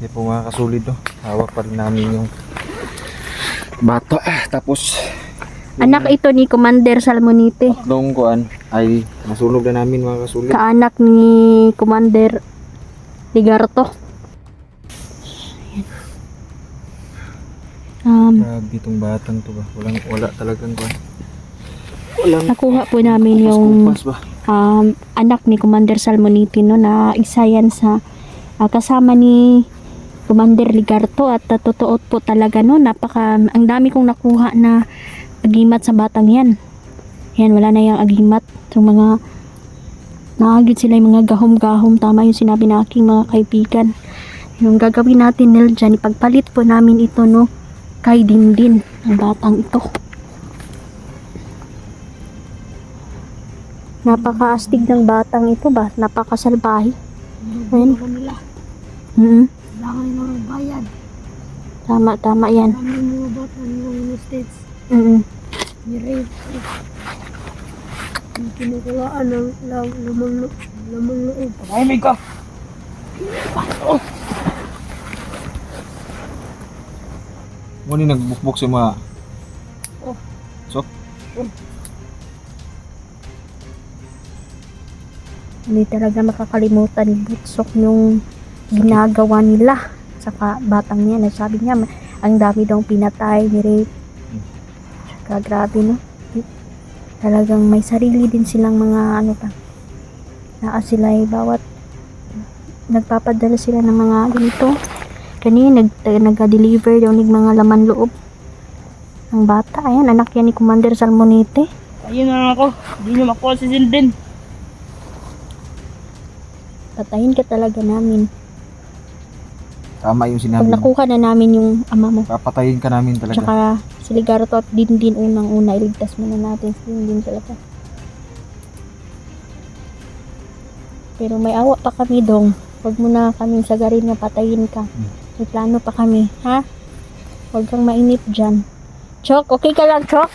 Hindi po mga kasulid, no? Hawak pa rin namin yung bata. Tapos Anak ito ni Commander Salmonite. tatlong kuan ay nasulog na namin mga kasulid. Kaanak ni Commander Ligarto. Grabe itong batang to ba? Wala talagang kuan. Walang Nakuha po namin yung kumpas ba? anak ni Commander Salmonite, no, na isa yan sa kasama ni Commander Ligarto, at totoo po talaga, no, ang dami kong nakuha na agimat sa batang yan. Yan, wala na yung agimat. So mga naagid sila yung mga gahom-gahom, tama yung sinabi na aking mga kaibigan. Yung gagawin natin nila dyan, ipagpalit po namin ito, no, kay Dindin, ang batang ito. Napakaastig ng batang ito ba? Napakasalbahe. Ayun. Kailangan nila magbayad. Tama yan. Kami mga bata ng United States. Ni-rape. Kinukulaan ng lamang loob. Tahimik ka! Muna nagbukbuk si mga sok. Hindi talaga makakalimutan ni Butsok yung ginagawa nila. Saka batang niya, sabi niya, ang dami daw pinatay, ni-rape. Saka grabe, no? Talagang may sarili din silang mga ano pa. Sila ay bawat nagpapadala sila ng mga ganito. Kanina nag-deliver daw ng mga laman loob ng bata. Ayan, anak yan ni Commander Salmonite. Ayun na ako. Hindi niyo makuha si Zildin. Patayin ka talaga namin. Tama yung Pag sinabi mo. nakuha na namin yung ama mo. Papatayin ka namin talaga. Tsaka si Ligarto at Dindin unang-una, iligtas muna natin si Dindin talaga. Pero may awa pa kami, Dong. Huwag mo na kaming sagarin na patayin ka. May plano pa kami, ha? Huwag kang mainip dyan. Chok, okay ka lang, Chok?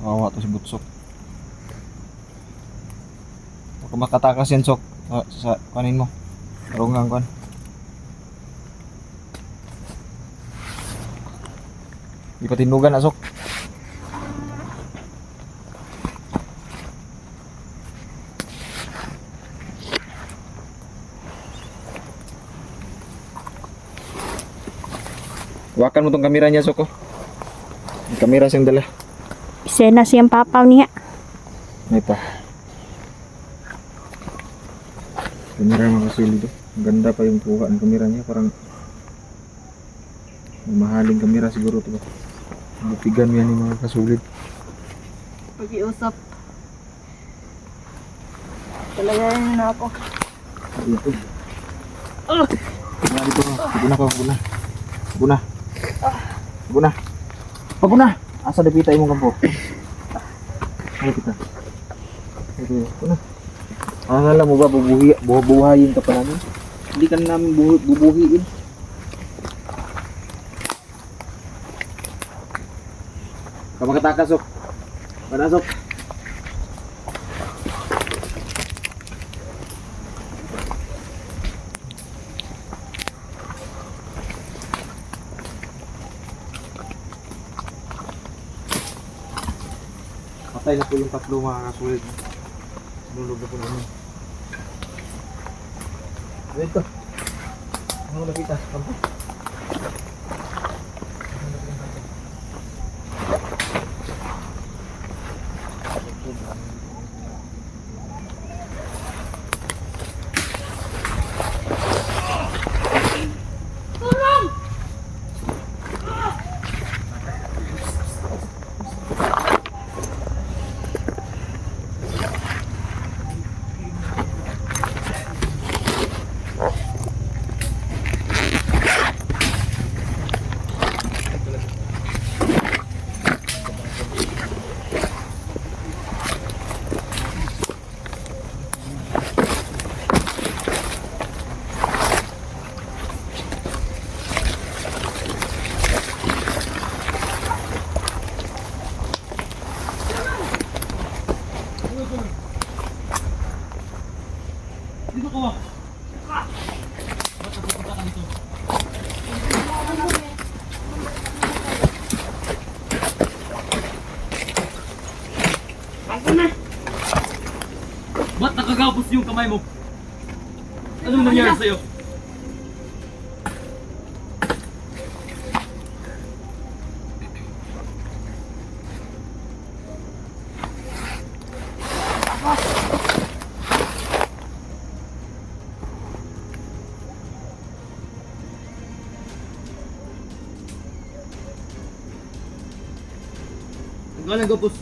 Kawawa to si Butsok. Huwag makatakas yan, Sok. Sa kanin mo. Marungang kuan. Di pa tinugan na, Sok. Hawakan mo tong kamera niya, Sok. Oh. May kamera siyang dala. Isena siyang papaw niya. May pa. Kamera mga kasulid. Ang ganda pa yung kuha ng kamera niya. Parang mahaling kamera siguro ito. Bupigan mo yan yung mga kasulid. Pag-iusap. Talaga na ako. Ito. Dito. Paguna ka, paguna. Paguna. Paguna. Paguna. Asa dapita imong kampo? Ano kita? Ito. Paguna. Alam mo ba, bubuhayin ka pa namin? Hindi ka na namin bubuhiin. Kamakatakas, Sok. Panasok. Patay na po yung tatlo mga kasulit. Nulog na po namin. Dito. Ano nakita? Kampo. Ba't nakagapos yung kamay mo? Anong nangyari sa'yo? Ang galang gapos.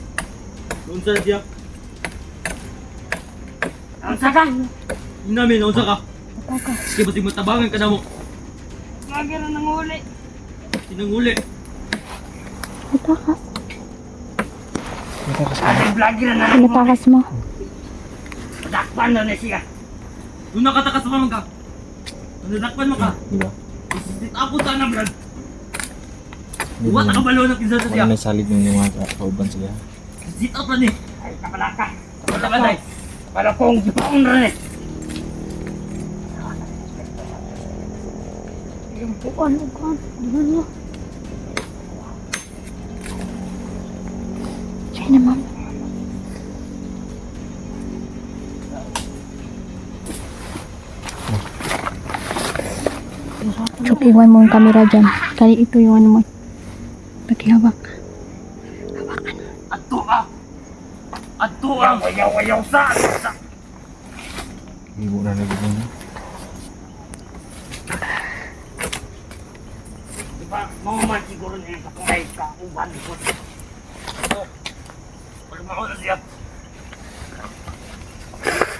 Doon sa siya. Ang saka! Yung namin, naunsa ka? Takas. Sige, ba't matabangan ka na mo? Lagi na nanguli. Sinanguli. Takas. Ating vlogger na Pinatakas mo. Dakpan na na siya. Nung nakatakas pa man ka. Nadakpan mo ka. Diba? Isit ako sana, Brad. Buwan na kabalo ng kinsa sa siya. Wala na salig ng mga kauban sila. Sit up na ni. Ay, kapalaka. Wala ba tayo? Para kong gipaon na eh. Yung buwan. Ano niya? Siya naman. Chukiwan mo yung camera dyan. Kali ito yung ano mo. Paghihawak. Hawakan. Ato ka. Ato ka. Wayaw-wayaw sa. Ibo na nagiging niya. Diba, mga man siguro niya sa kumay ka. Uban ko. Pagmako na siya.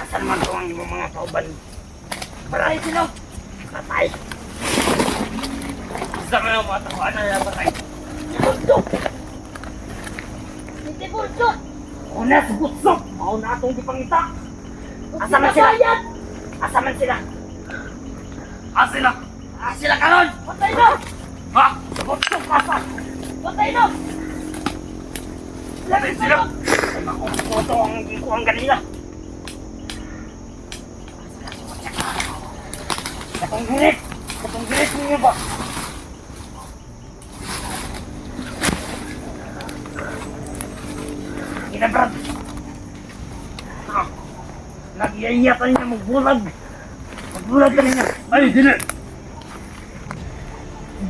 Asan man to ang ibang mga kauban. Maray sila. Patay. Isa ka na mga takuan na yan patay. Hindi bulso. Una sa butsok. Mauna atong gipangita. Asa man sila? Asa man sila? Sila. Sila karon. Patay na. Ha? Sa butsok asa. Patay na. Patay sila. Ay, makukuto ang gikuang kanila. Katong girit. Katong girit ninyo ba? Brad. Nagyaya ka niya magbulag. Magbulag ka niya. Ay, dili.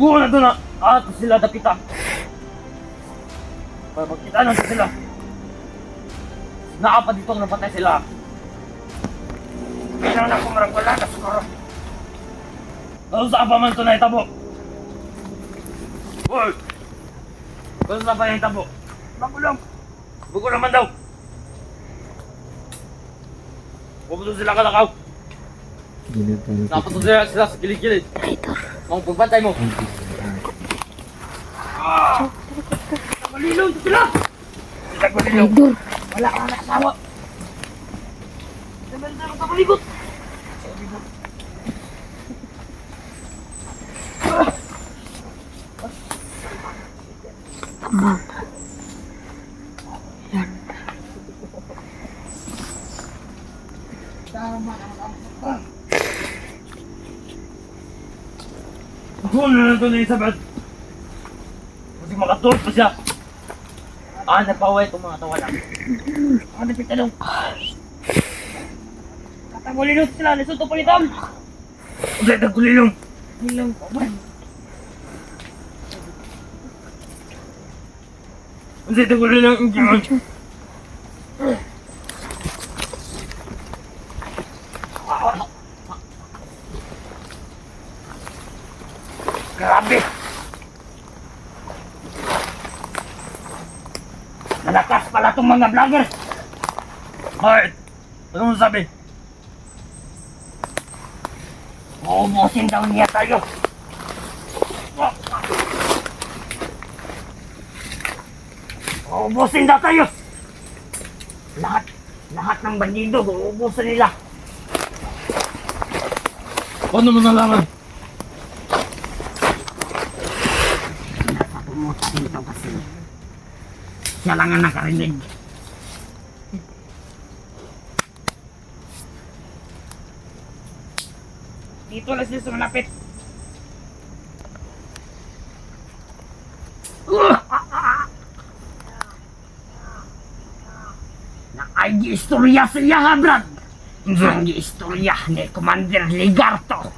Buo na doon na. Ato sila dapita. Para magkita na sila. Naapa dito ang napatay sila. Minaw na kumarang wala na siguro. Ano sa apa man ito na itabo? Hoy! Ano sa apa na itabo? Magulong. Buko naman daw. Huwag mo doon sila kalakaw. Gilid tayo. Dapat doon sila sa kilid-kilid. Mga pagbantay mo. Malilong sila. Sila malilong. Idol. Wala ka na kasawa. Naman na ka palibot. Abang. Buko na doon na Isabel. Kasi makatulog pa siya. Napaway itong mga tawa lang. Ano pitalong? Katangulilong sila. Lisod to palitam. Hindi, nagkulilong. Nilong ko man. Hindi, nagkulilong. Grabe. Malakas pala itong mga vlogger. Bakit? Anong sabi? Uubusin daw niya tayo. Uubusin daw tayo. Lahat ng bandido, uubusin nila. Paano mo nalaman? Nasa pumunta dito kasi siya lang ang nakarinig. Dito na sila sumalapit. ay giistorya sa iya ha, Brad. Ang giistorya ni Commander Ligarto.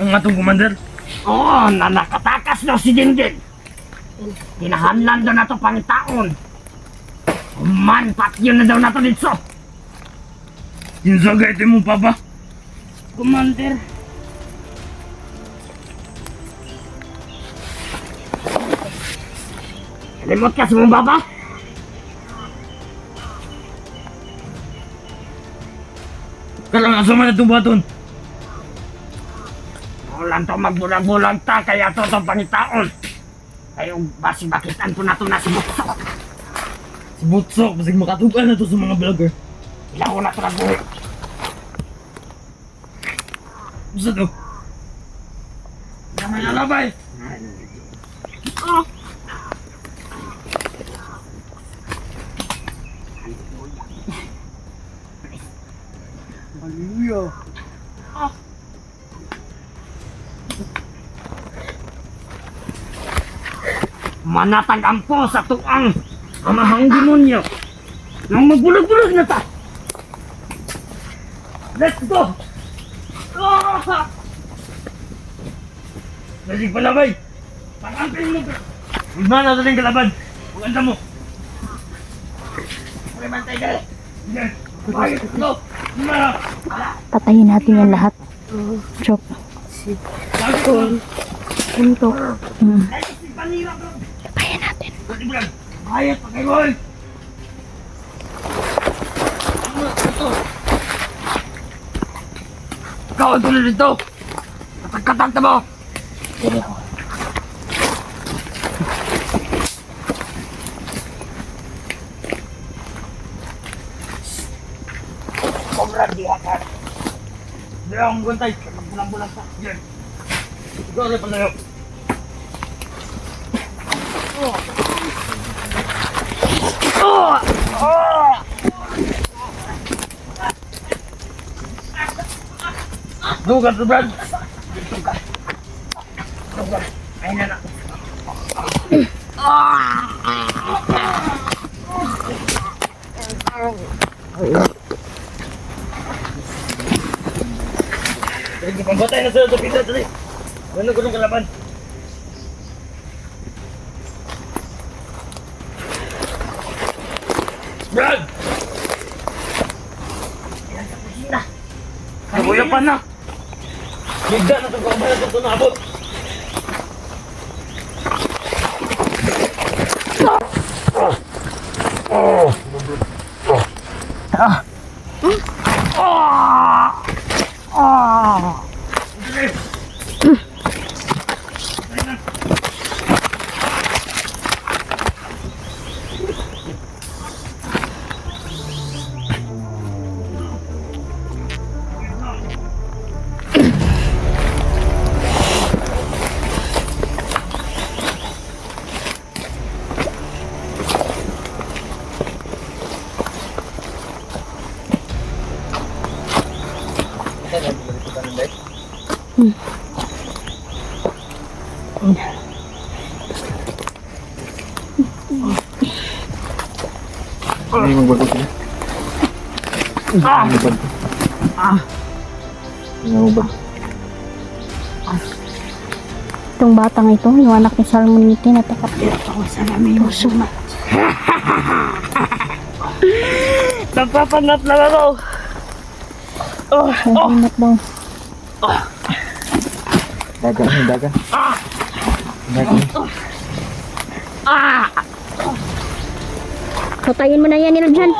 Ang atong commander. Oo, na nakatakas daw si Dingding. Kinahanlan daw na to pang taon. Man, patyon na daw na to dito. Kinsa gayte mo papa? Commander. Limot ka sa mong baba? Kalang asa man itong baton. Walang to magbulag-bulag ta, kaya to itong pangitaon. Kayo basi bakitan po na to na si Buksok. Si Butsok, basig makatugan na to sa mga vlogger. Ilang ko na to na buhay. Gusto to? Naman nalabay. Hallelujah. Manatag ang po sa tuang amahang demonyo. Nang magbulag-bulag na ta. Let's go! Ah! Basig palabay. Pag-ampin mo, bro. Huwag na natin kalaban. Maganda mo. Pag-bantay ka. Yan. Bakit? Go! Na. Patayin natin yan lahat. Chok. Punto. Ay, si Panira, bro. Patayin natin. Pwede mo lang. Ayat, pag-iwal. Ikaw ang tuloy dito. Katag-katag na mo. Komrad, di akan. Hindi akong guntay. Bulang-bulang pa. Yan. Ikaw na palayo. Dugan to, Brad. Ayun na na. Sige, pambatay na sila sa pizza. Dali. Ano ko nung kalaban? Brad! Nabuya pa na! Ligda na itong kabayan ito naabot! Ano yung magbago sila? Ano yung magbago? Ano yung magbago? Itong batang ito, yung anak ni Salmonite, natakapit ako sa namin. Puso na. Nagpapangat lang ako. Nahinat daw. Daga, ano yung daga? Daga. Patayin mo na yan nila dyan.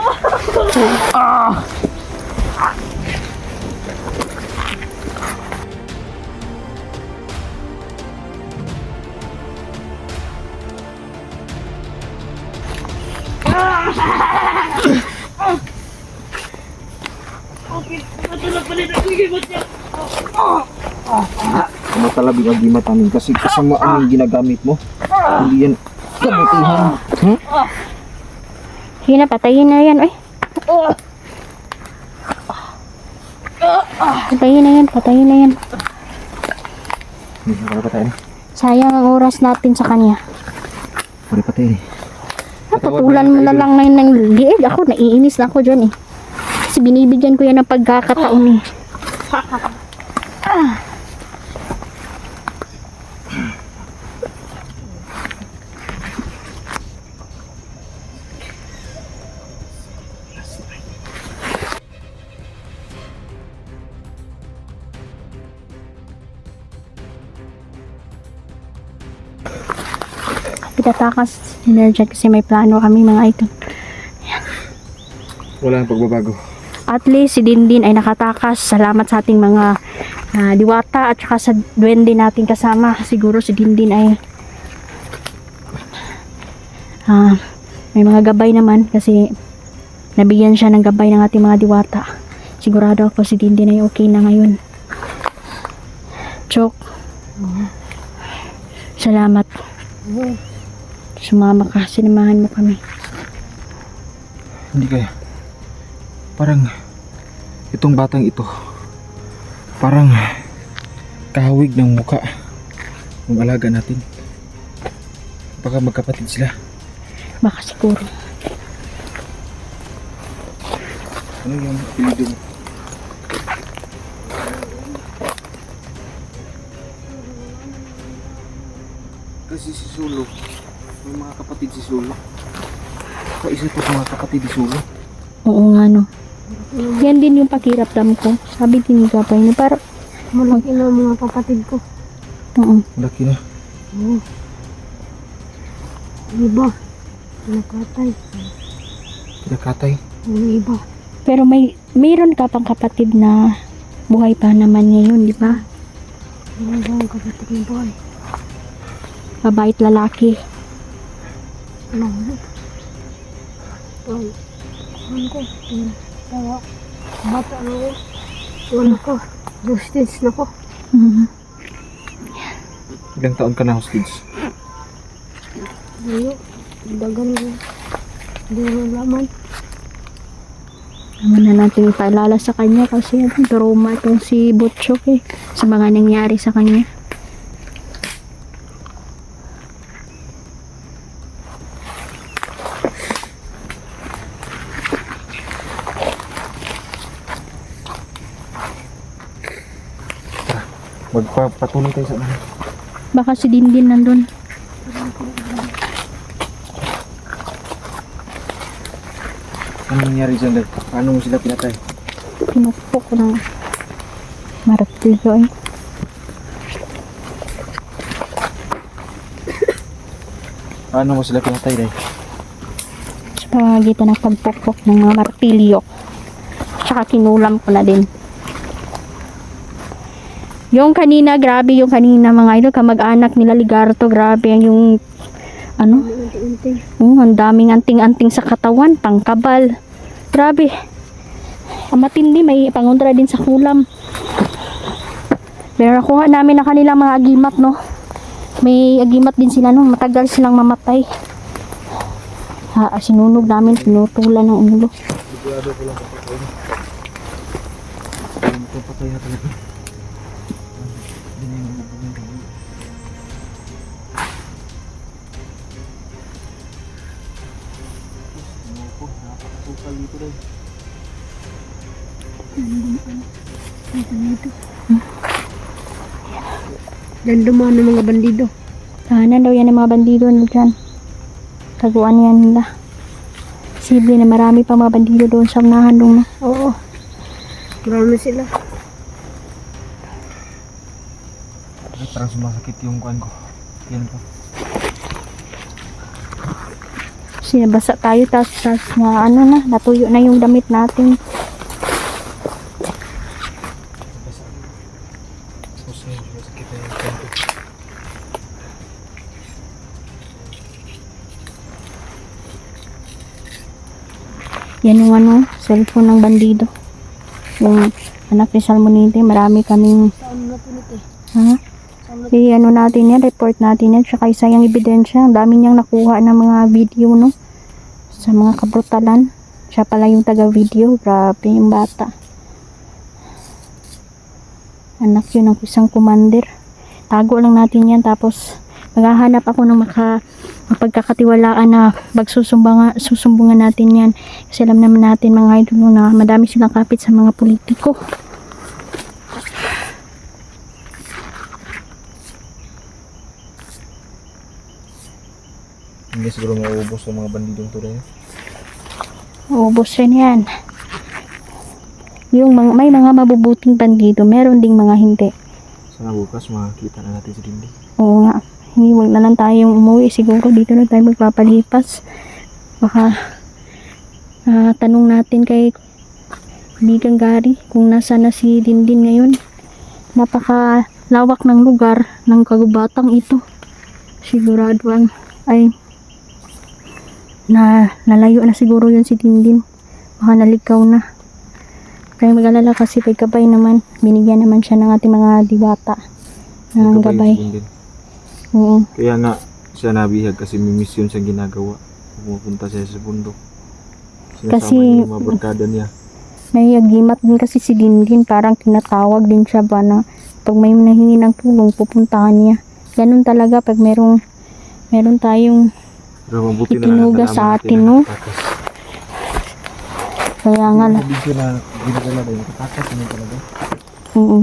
Ano talabi ang di matamin kasi kasamaan yung ginagamit mo. Hindi yan kabutihan. Sige na, patayin na yan. Ay. Patayin na yan, patayin na yan. Hindi na patayin. Sayang ang oras natin sa kanya. Pwede patayin. puputulan mo na lang ng liig. Ako, naiinis na ako dyan eh. Kasi binibigyan ko yan ng pagkakataon eh. Pitatakas energy kasi may plano kami mga idol. Wala nang pagbabago. At least si Dindin ay nakatakas. Salamat sa ating mga diwata at saka sa duwende natin kasama. Siguro si Dindin ay may mga gabay naman kasi nabigyan siya ng gabay ng ating mga diwata. Sigurado ako si Dindin ay okay na ngayon. Chok. Salamat. Sumama ka. Sinamahan mo kami. Hindi kaya. Parang itong batang ito parang kahawig ng muka ng alaga natin. Baka magkapatid sila. Baka siguro. Ano yung apelido mo? Kasi si Sulo, may mga kapatid si Sulo. Kaisa to sa mga kapatid ni Sulo. Oo nga no. Yan din yung pakiramdam ko. Sabi din ni Kapay na parang malaki na mga kapatid ko. Oo. Laki na. Oo. Iba. Nakatay. Kinakatay. Iba. Pero mayroon ka pang kapatid na buhay pa naman ngayon, di ba? Mayroon kapatid na buhay. Mabait lalaki. Ano? Ano ko? Tawa. Bata na ko. Wala ko. Justice na ko. Ilang taon ka na hostage? Ano? Dagan ko. Hindi mo laman. Naman na natin ipaalala sa kanya kasi trauma itong si Butchok eh. Sa mga nangyari sa kanya. Magpatuloy tayo sa ano. Baka si Dindin nandun. Ano nangyari dyan, Dad? Paano mo sila pinatay? Pinukpok ko ng martilyo eh. Paano mo sila pinatay, Dad? Sa pamamagitan ng pagpukpok ng mga martilyo. Tsaka kinulam ko na din. Yung kanina, grabe yung kanina mga idol, kamag-anak nila Ligarto, grabe yung ano? Ang daming anting-anting sa katawan, pangkabal. Grabe. Ang matindi, may pangontra din sa kulam. Pero nakuha namin na kanilang mga agimat, no? May agimat din sila, no? Matagal silang mamatay. Sinunog namin, pinutulan ng ulo. Sigurado ko lang papatay. Hindi papatay na talaga. Napakasukal dito, Dad. Danduman ng mga bandido. Tahanan daw yan ng mga bandido na dyan. Taguan yan nila. Posible na marami pa mga bandido doon sa unahan doon. Oo. Marami sila. Parang sumasakit yung kuan ko. Yan po. Sinabasa tayo tapos na ano na, natuyo na yung damit natin. Sumasakit na yung kuan ko. Yan yung ano, cellphone ng bandido. Yung anak ni Salmonite, marami kaming ano natin yan, report natin yan, tsaka isa yung ebidensya. Ang dami niyang nakuha ng mga video, no? Sa mga kabrutalan. Siya pala yung taga-video. Grabe yung bata. Anak yun ng isang commander. Tago lang natin yan. Tapos, maghahanap ako ng mapagkakatiwalaan na susumbungan natin yan. Kasi alam naman natin mga idol na madami silang kapit sa mga politiko. Hindi siguro mauubos ng mga bandidong tulad niya. Ubos rin yan. May mga mabubuting bandido, meron ding mga hindi. Sana bukas makakita na natin si Dingding. Oo nga. Hindi, wag na lang tayong umuwi. Siguro dito na tayo magpapalipas. Baka tanong natin kay Bigang Gary kung nasa na si Dindin ngayon. Napakalawak ng lugar ng kagubatang ito. Siguraduhan ay nalayo na siguro yun si Dindin. Baka naligaw na. Kaya mag-alala kasi pagkabay naman. Binigyan naman siya ng ating mga diwata ng gabay. Oo. Kaya nga siya nabihag kasi mimiss yun sa ginagawa. Pumupunta siya sa bundok. Sinasama Kasi niya yung mga barkada niya. nagigimat din kasi si Dindin, parang tinatawag din siya ba na pag may nahingi ng tulong pupuntahan niya. Ganun talaga pag meron tayong Pero mabuti na itinuga sa atin, no? Kaya nga lang. Mabuti na ginagala na yung katakas naman talaga. Oo.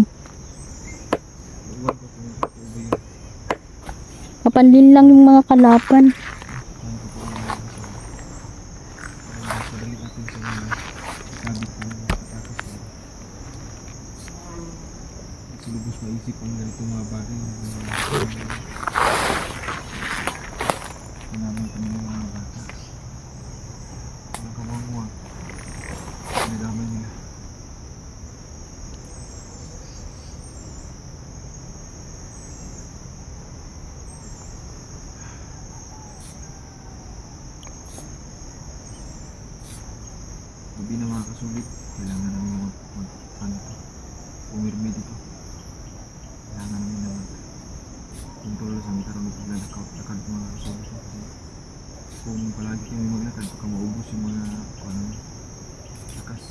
Kapanlin lang yung mga kalaban. Lubos maisip ang ganitong mga bagay. Naman kami ng mga bata. Walang kamangwa. Nagdamay nila. Gabi na mga kasulit. Kailangan namin pumirmi dito. Kailangan namin na kontrol sa mga karami paglalakad mga kasulit. Kung palagi kami maglakad, baka maubos yung mga lakas.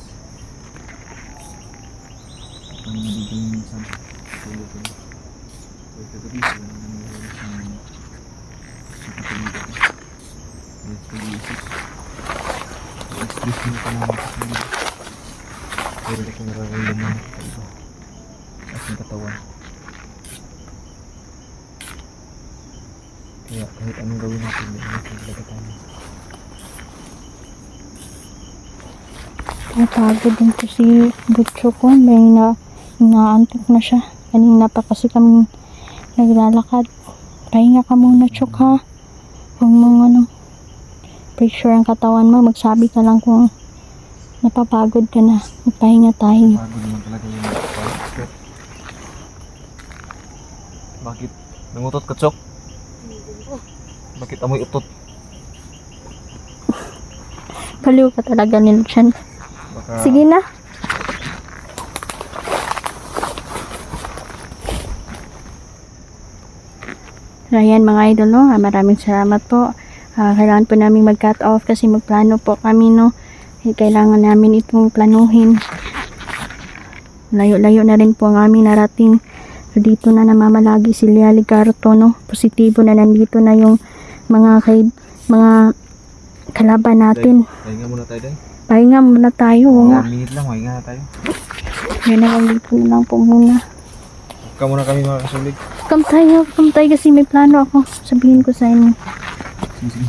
Ang nabigay minsan tulog ko. Kaya kagabi sila na nangyayari sa kapatid ko. Kaya sa pag-iisip. Stress mo ka naman sa kanila. Pero ako nararamdaman sa iba. Sa aking katawan. Kaya kahit anong gawin natin, may natin talaga tayo. Napagod din po si Butcho ko. Inaantok na siya. Kanina pa kasi kami naglalakad. Pahinga ka muna, Chok, ha? Huwag mong pressure ang katawan mo. Magsabi ka lang kung napapagod ka na. Magpahinga tayo. Pagod naman talaga yung mga. Bakit? Nangutot ka, Chok? Bakit amoy utot? Paliw ka talaga nila dyan. Baka Sige na. So, ayan mga idol, no? Maraming salamat po. Kailangan po namin mag-cut off kasi magplano po kami, no? Kailangan namin itong planuhin. Layo-layo na rin po ang aming narating. So, dito na namamalagi si Lea Ligarto, no? Positibo na nandito na yung mga kalaban natin. pahinga muna tayo dahil. Pahinga muna tayo. 1 minute lang, pahinga na tayo. Yan na lang dito na lang po muna. Huwag muna kami mga kasulig. Come tayo kasi may plano ako. Sabihin ko sa inyo. Sige.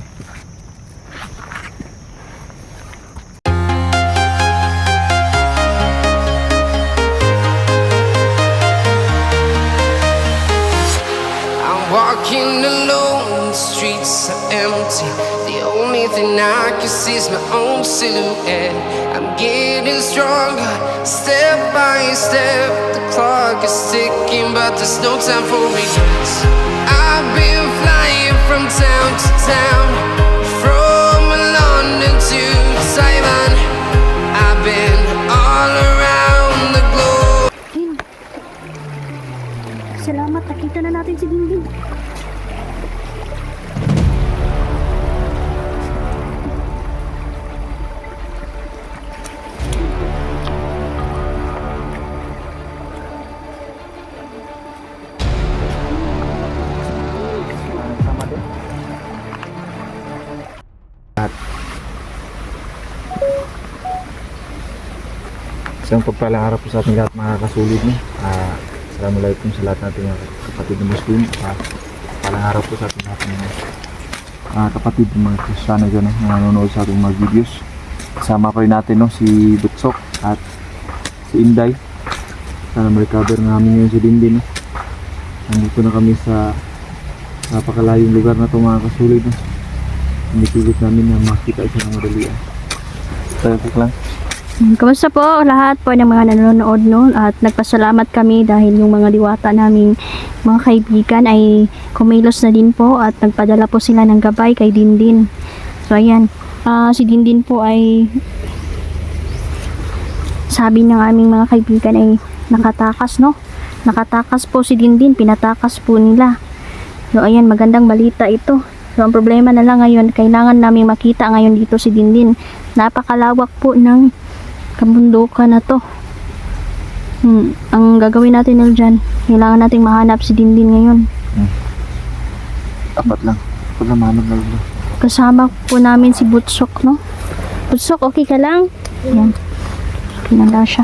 I'm walking alone, the streets are empty. The only thing I can see is my own silhouette. I'm getting stronger, step by step. The clock is ticking, but there's no time for regrets. I've been flying from town to town, from London to Taiwan. I've been all around the globe. Salamat, nakita na natin si Dingding. Isang pagpalang araw po sa ating lahat mga kasulid no. Assalamualaikum sa lahat nating mga kapatid na Muslim. Palang araw po sa ating lahat ng mga kapatid ng mga Kristiyano dyan no, na nanonood sa ating mga videos. Kasama pa rin natin no, si Butsok at si Inday. Sana ma-recover namin ngayon si Dindin no. Nandito na kami sa napakalayong lugar na ito mga kasulid no. Pinipilit namin na makita siya ng madalian. Tayo lang. Kamusta po lahat po ng mga nanonood noon at nagpasalamat kami dahil yung mga diwata naming mga kaibigan ay kumilos na din po at nagpadala po sila ng gabay kay Dindin. So ayan, si Dindin po ay sabi ng aming mga kaibigan ay nakatakas no. Nakatakas po si Dindin, pinatakas po nila. So ayan, magandang balita ito. So ang problema na lang ngayon, kailangan namin makita ngayon dito si Dindin. Napakalawak po ng kabundukan na to. Ang gagawin natin na dyan, kailangan nating mahanap si Dindin ngayon. Apat lang mahanap na lang. Kasama po namin si Butsok no. Butsok, okay ka lang? Yan, pinanda siya.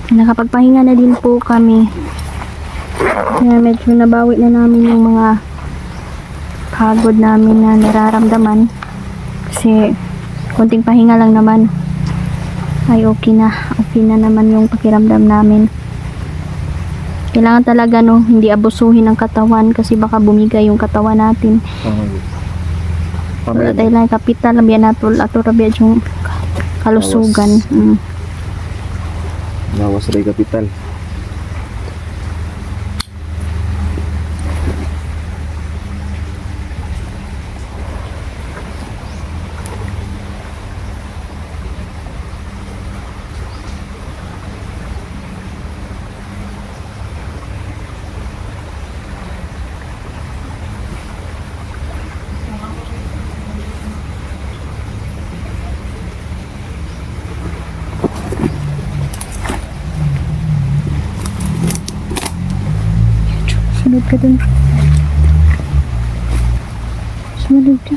Nakapagpahinga na din po kami. Kaya medyo nabawi na namin yung mga pagod namin na nararamdaman. Kasi konting pahinga lang naman ay okay na. Okay na naman yung pakiramdam namin. Kailangan talaga no, hindi abusuhin ang katawan kasi baka bumigay yung katawan natin. Wala tayo lang kapital, labihan natul ato rabiya yung kalusugan. Lawas ray kapital. Sunod ka dun. Sunod ka.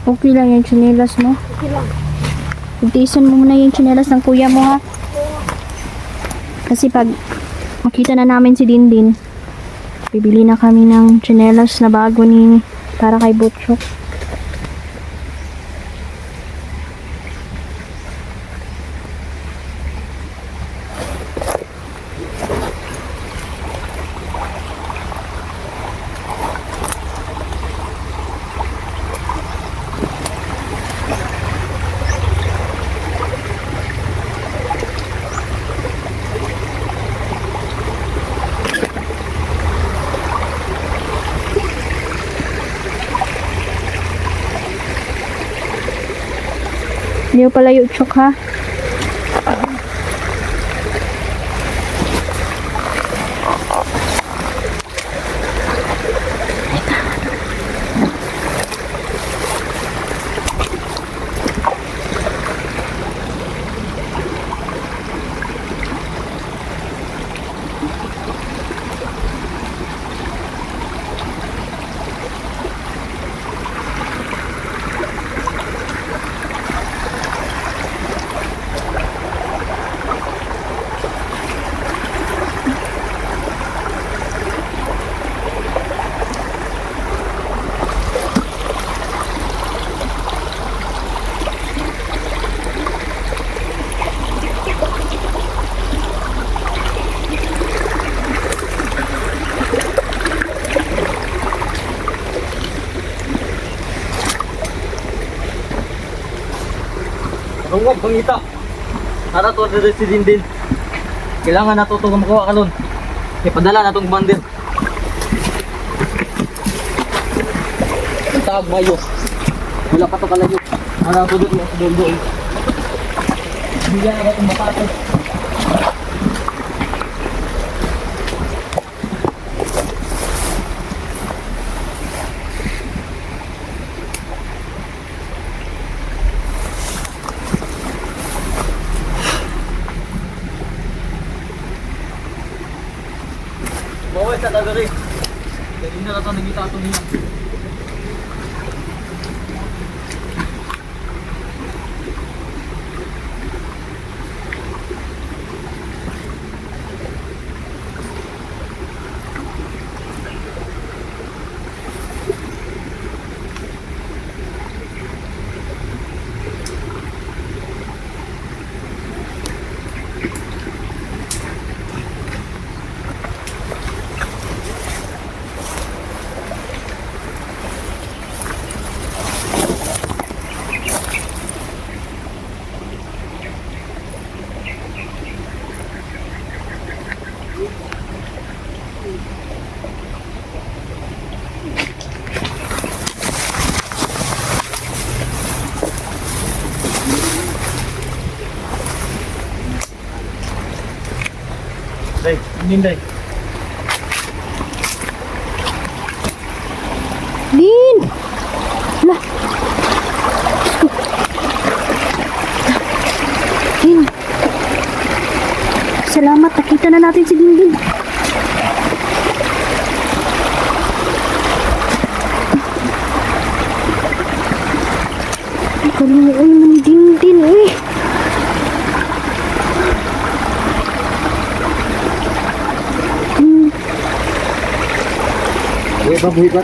Okay lang yung tsinelas mo? Okay lang. Pagtiisan mo muna yung tsinelas ng kuya mo ha. Kasi pag makita na namin si Dindin, bibili na kami ng tsinelas na bago ni para kay Butchok. Hindi mo pala yung Chok ha. Tungkol, pangita. Narato na si Dindin. Kailangan nato itong makuha ka nun. Ipadala na itong bandir. Tawag mayo. Wala pa ito kalayo. Narato doon sa doon. Bigyan na itong matato. talaga rin. Dali na ito nagita ito niya. Day, hindi day. Din! Lah! Din! Salamat, nakita na natin si Dindin. Kaluan mo ni Dindin eh. Uy, buhay ba?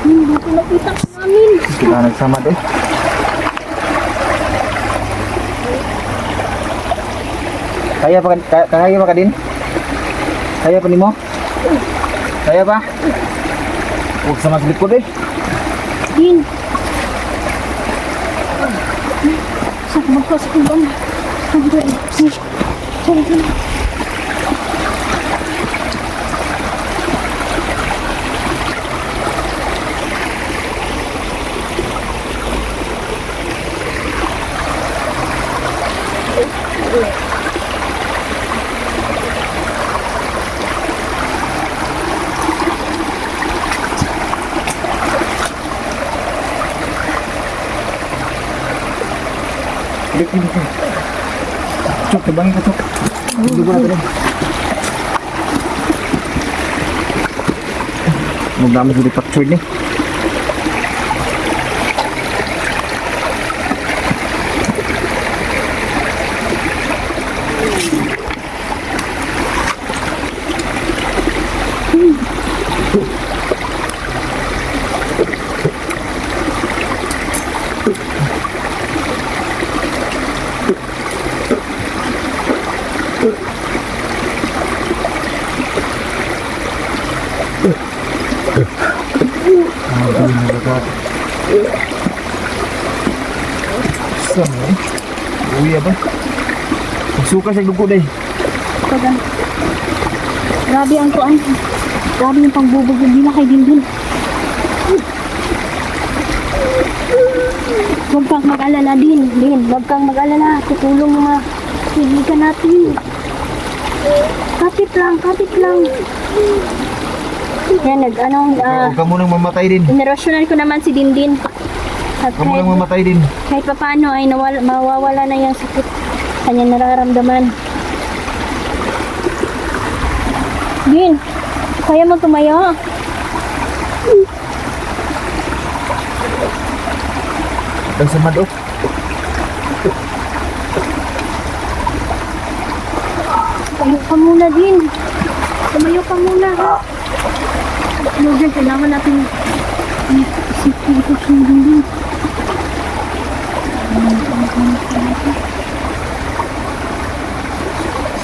Hindi ko nakita ka namin. Sila nagsama doon. Kaya pa ka din? Kaya pa ni mo? Kaya pa? Huwag sa mas likod eh. Din! Saan magpasok ko ba? Sorry. Cuk, terbang ke cuk. Dulu na tadi. Magdami di picture ni. Sama. Uy, apa? Suka sa dugo day. Kagan. Grabe ang kuan. Grabe yung pangbubog nila kay Dindin. Huwag kang mag-alala din. Huwag kang mag-alala. Tutulong mga kaibigan natin. Kapit lang. Yan, Huwag ka munang mamatay din. inirasyonan ko naman si Dindin. At Huwag ka munang mamatay din. kahit pa paano ay mawawala na yung sakit kanya nararamdaman. Din, kaya mo tumayo? Dan sama dok. Tumayo ka muna din. Tumayo ka muna ha. Logan, kailangan natin isipin ito si Dindin.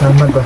Sama ba?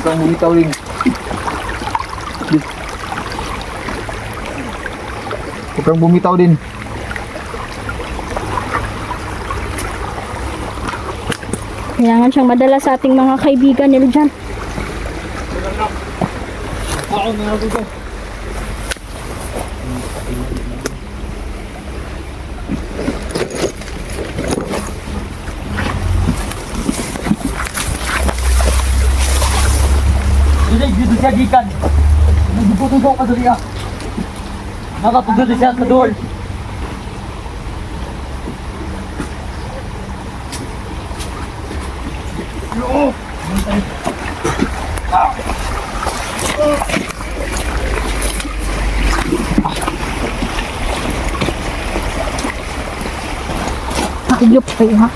kang bumitaw din. Huwag kang bumitaw din. Kailangan siyang madala sa ating mga kaibigan nila dyan. Ako na ako ko. Dito siya gikan. Nagbuto ka dali ah. Nakapagod siya sa door. Ayop kayo ha.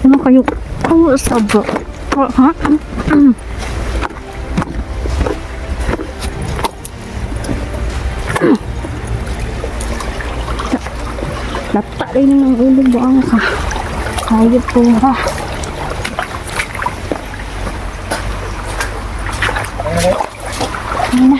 Ano kayo? Ano sabo? Ha? Natalay na ng ulo mo ang ka. Hayop po ha. Ayun na.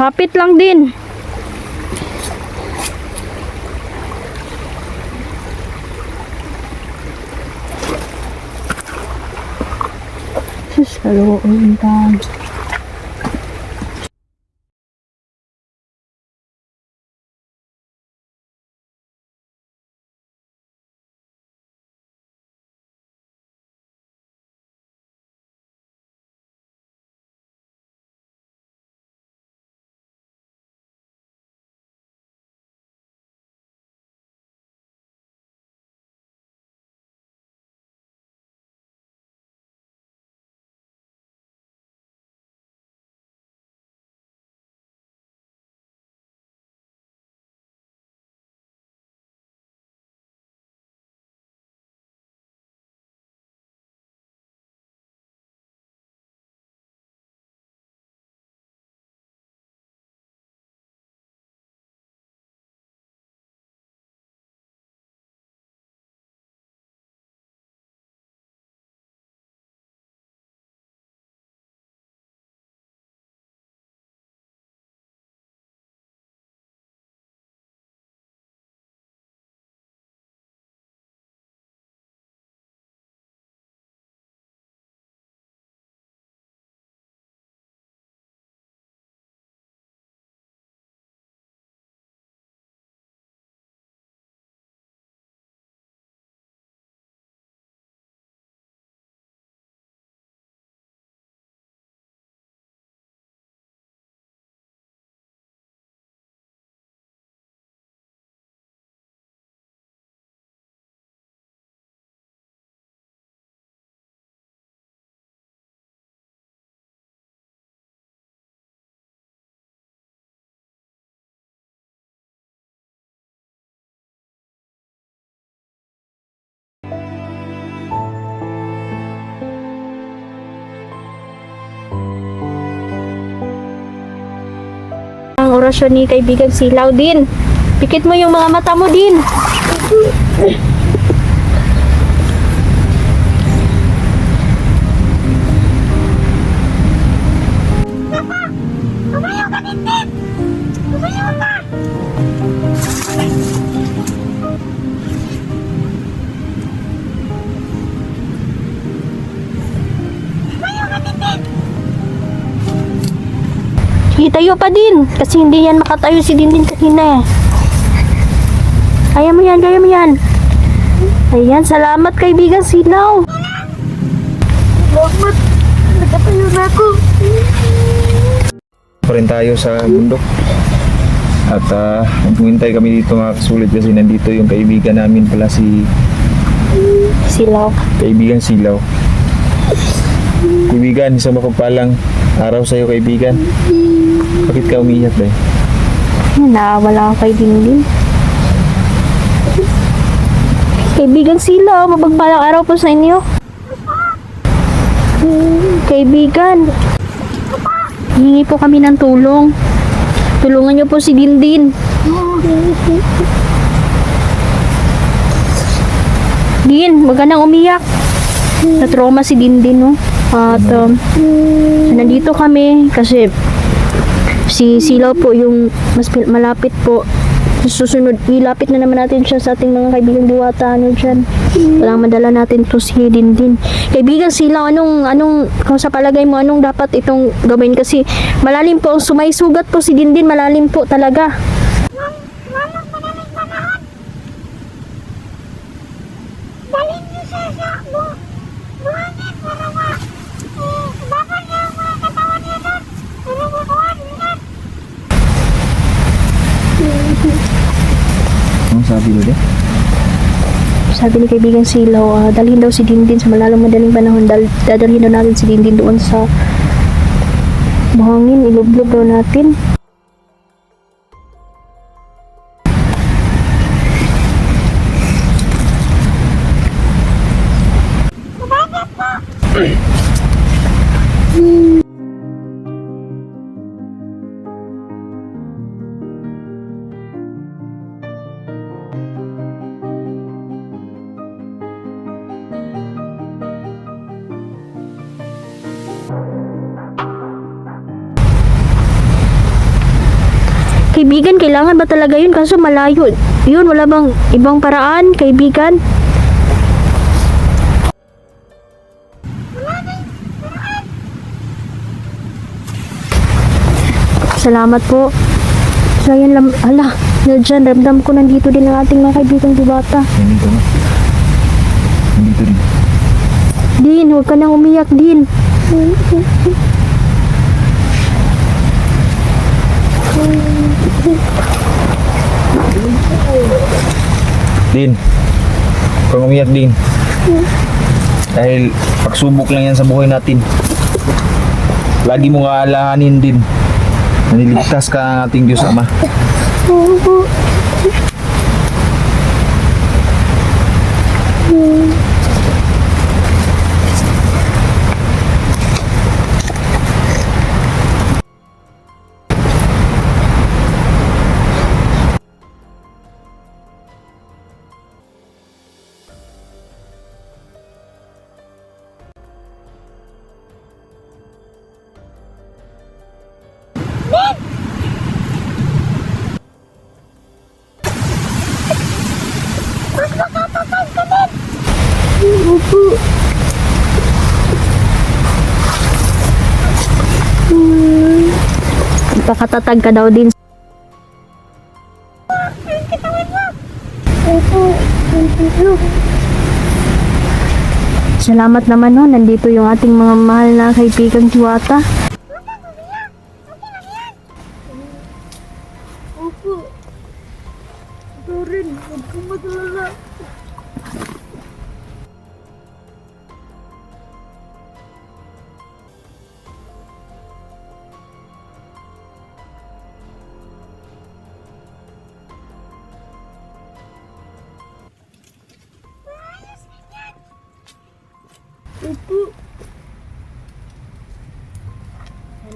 Kapit lang din. Sus, kalooin ka. Ang orasyon ni kaibigan Silaw din. Pikit mo yung mga mata mo din. Tayo pa din kasi hindi yan makatayo si Dindin kanina eh. Kaya mo yan, kaya mo yan. Ayan, salamat kaibigan Silaw. Salamat. Nakatayo na ako. Pa rin tayo sa bundok. At pumunta kami dito mga kasulit kasi nandito yung kaibigan namin pala si Silaw. kaibigan Silaw. Kaibigan, isang mapagpalang araw sa'yo kaibigan. Bakit ka umiyak ba? Naawala ako kay Dingding. Kaibigan Silaw, mapagpalang araw po sa inyo. Kaibigan, hingi po kami ng tulong. Tulungan niyo po si Dindin. Din, wag ka nang umiyak. Na-trauma si Dindin, no? At nandito kami kasi si Silaw po yung mas malapit po. Susunod, ilapit na naman natin siya sa ating mga kaibigang diwata. Ano dyan? Walang madala natin to si Dindin. Kaibigan Silaw, kung sa palagay mo, anong dapat itong gawin? Kasi malalim po, sumaysugat po si Dindin, malalim po talaga. Anong sabi mo din? Sabi ni kaibigan Silaw, dalhin daw si Dindin sa madaling panahon. Dadalhin daw natin si Dindin doon sa buhangin, ilublob daw natin. Kaibigan, kailangan ba talaga yun? Kaso malayo. Yun, wala bang ibang paraan, kaibigan? Salamat po. So, yan lang. Ala, dyan, ramdam ko nandito din ang ating mga kaibigang diwata. Nandito na. Nandito rin. Din, huwag ka nang umiyak, Din. Din, kung umiyak din. Dahil pagsubok lang yan sa buhay natin. Lagi mo nga alahanin din. Naniligtas ka ang ating Diyos Ama. Pakatatag ka daw din. Salamat naman, no, nandito yung ating mga mahal na kaibigang diwata.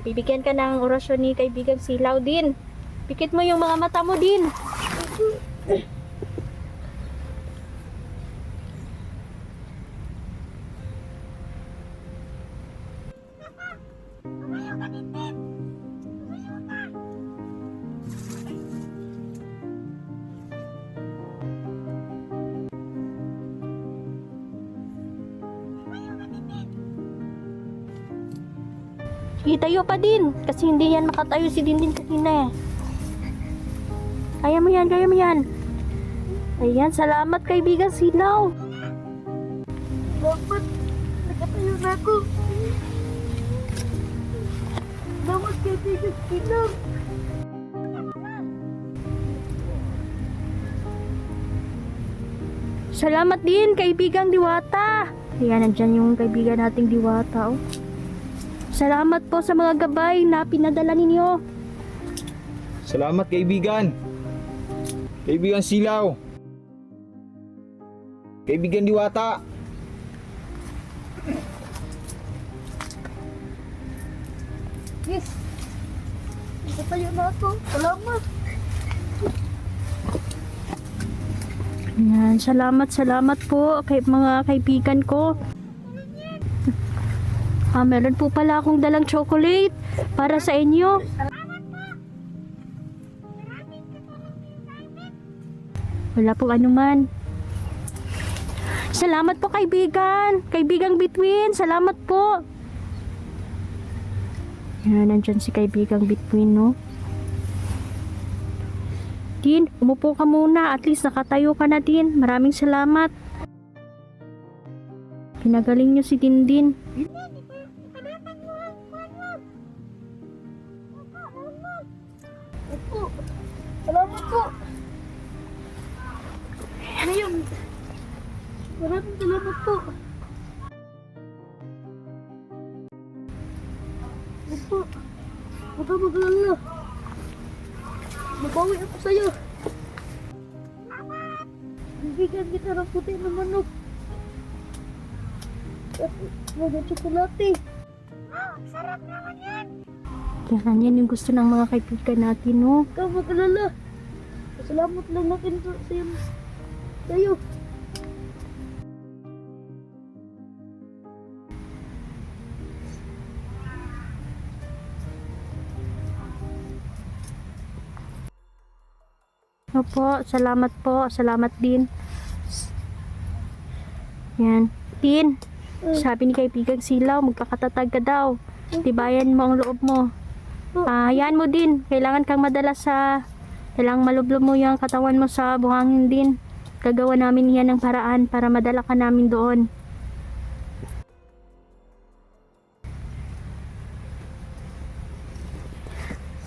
Bibigyan ka ng orasyon ni kaibigang Silaw din. Pikit mo yung mga mata mo din. Tayo pa din. Kasi hindi yan makatayo si Dindin kanina eh. Kaya mo yan, kaya mo yan. Ayan, salamat kaibigan Silaw. Dapat, nakatayo na ako. Dapat kaibigan Silaw. Salamat din, kaibigang Diwata. Ayan, nandyan yung kaibigan nating Diwata, oh. Salamat po sa mga gabay na pinadala ninyo. Salamat kaibigan. Kaibigan Silaw. Kaibigan Diwata. Yes. Ito tayo na ako. Salamat. Ayan, salamat po kay mga kaibigan ko. Meron po pala akong dalang chocolate para sa inyo. Wala po anuman. Salamat po kaibigan. Kaibigang Between, salamat po. Yan, nandyan si kaibigang Between, no? Din, umupo ka muna. At least nakatayo ka na din. Maraming salamat. Pinagaling niyo si Dindin. Opo. Salamat po. Ano yun? Maraming salamat po. Opo. Huwag ka maglala. Mabawi ako sa'yo. Bibigyan kita ng puti ng manok. At mga tsokolate. Sarap naman yan. Yan, yan yung gusto ng mga kaibigan natin, no? Huwag ka maglala. Salamat lang natin sa'yo. Opo, salamat po. Salamat din. Yan. Tin, sabi ni kaibigang Silaw, magkakatatag ka daw. Tibayan mo ang loob mo. Hayaan mo din. Kailangan kang madala kailangan malublob mo yung katawan mo sa buhangin din. Gagawa namin yan ng paraan para madala ka namin doon.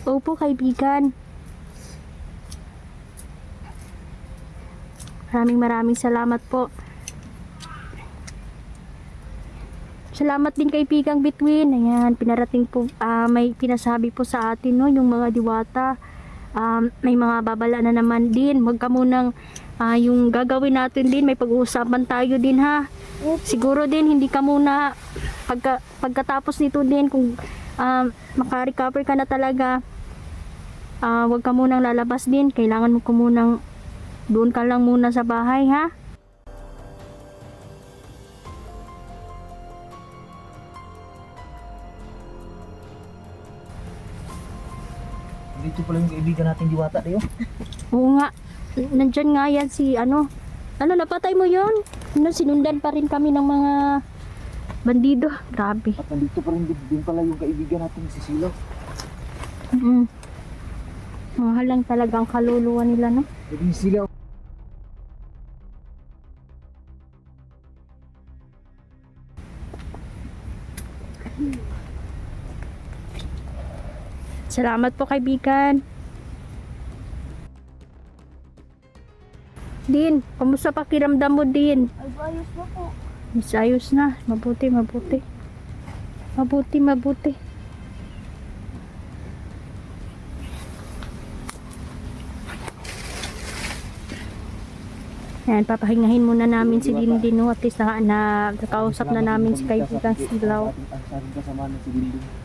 Opo, kaibigan. Maraming salamat po. Salamat din kaibigang Between. Ayan, pinarating po, may pinasabi po sa atin, no, yung mga Diwata. May mga babala na naman din. Huwag ka munang, yung gagawin natin din, may pag-uusapan tayo din, ha. Siguro din, hindi ka muna, pagkatapos nito din, kung makarecover ka na talaga, huwag ka munang lalabas din. Kailangan mo ko munang doon ka lang muna sa bahay, ha? Dito pala yung kaibigan natin Diwata, Teo. Oo nga. Nandyan nga yan si napatay mo yon? Sinundan pa rin kami ng mga bandido. Grabe. At nandito pa rin din pala yung kaibigan natin si Silaw. Mahal lang talaga ang kaluluwa nila, no? Kaibigan Silaw. Salamat po kaibigan. Din, kamusta pakiramdam mo, Din? Ayos na po. Ayos na. Mabuti. Yan, papahingahin muna namin si Dindin, no? At least nakausap na namin si kaibigang Silaw. Ang kasama na si Dindin.